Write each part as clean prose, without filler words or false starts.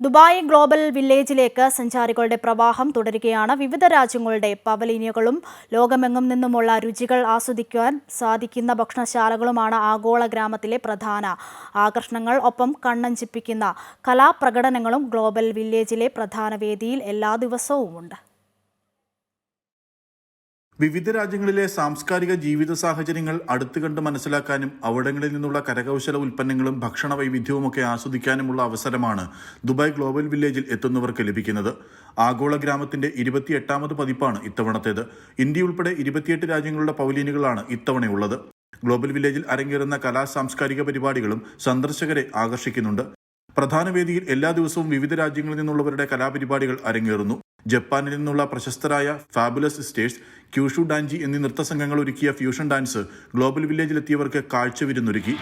Dubai global വില്ലേജിലേക്ക് സഞ്ചാരികളുടെ പ്രവാഹം തുടരുകയാണ്. വിവിധ രാജ്യങ്ങളുടെ പവലിയനുകളും ലോകമെങ്ങും നിന്നുമുള്ള രുചികൾ ആസ്വദിക്കുവാൻ സാധിക്കുന്ന ഭക്ഷണശാലകളുമാണ് ആഗോള ഗ്രാമത്തിലെ പ്രധാന ആകർഷണങ്ങൾ. ഒപ്പം കണ്ണഞ്ചിപ്പിക്കുന്ന കലാപ്രകടനങ്ങളും ഗ്ലോബൽ വില്ലേജിലെ പ്രധാന വേദിയിൽ എല്ലാ ദിവസവുമുണ്ട്. വിവിധ രാജ്യങ്ങളിലെ സാംസ്കാരിക ജീവിത സാഹചര്യങ്ങൾ അടുത്തു കണ്ട് മനസ്സിലാക്കാനും അവിടങ്ങളിൽ നിന്നുള്ള കരകൗശല ഉൽപ്പന്നങ്ങളും ഭക്ഷണ വൈവിധ്യവുമൊക്കെ ആസ്വദിക്കാനുമുള്ള അവസരമാണ് ദുബായ് ഗ്ലോബൽ വില്ലേജിൽ എത്തുന്നവർക്ക് ലഭിക്കുന്നത്. ആഗോള ഗ്രാമത്തിന്റെ 28ാമത് പതിപ്പാണ് ഇത്തവണത്തേത്. ഇന്ത്യ ഉൾപ്പെടെ 28 രാജ്യങ്ങളുടെ പവലിയനുകളാണ് ഇത്തവണയുള്ളത്. ഗ്ലോബൽ വില്ലേജിൽ അരങ്ങേറുന്ന സാംസ്കാരിക പരിപാടികളും സന്ദർശകരെ ആകർഷിക്കുന്നുണ്ട്. പ്രധാന വേദിയിൽ എല്ലാ ദിവസവും വിവിധ രാജ്യങ്ങളിൽ നിന്നുള്ളവരുടെ കലാപരിപാടികൾ അരങ്ങേറുന്നു. ജപ്പാനിൽ നിന്നുള്ള പ്രശസ്തരായ ഫാബുലസ് സിസ്റ്റേഴ്സ്, ക്യൂഷു ഡാൻജി എന്നീ നൃത്തസംഘങ്ങൾ ഒരുക്കിയ ഫ്യൂഷൻ ഡാൻസ് ഗ്ലോബൽ വില്ലേജിലെത്തിയവർക്ക് കാഴ്ചവിരുന്നൊരുക്കി.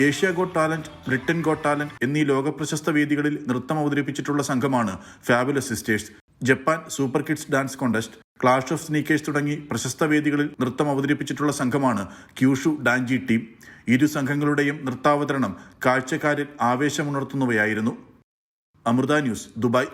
Asia got talent, Britain got talent എന്നീ ലോകപ്രശസ്ത വേദികളിൽ നൃത്തം അവതരിപ്പിച്ചിട്ടുള്ള സംഘമാണ് fabulous sisters. Japan super kids dance contest, clash of sneakers തുടങ്ങി പ്രശസ്ത വേദികളിൽ നൃത്തം അവതരിപ്പിച്ചിട്ടുള്ള സംഘമാണ് ക്യൂഷു ഡാൻജി ടീം. ഇരു സംഘങ്ങളുടെയും നൃത്താവതരണം കാഴ്ചക്കാരിൽ ആവേശമുണർത്തുന്നവയായിരുന്നു. Amrita news, Dubai.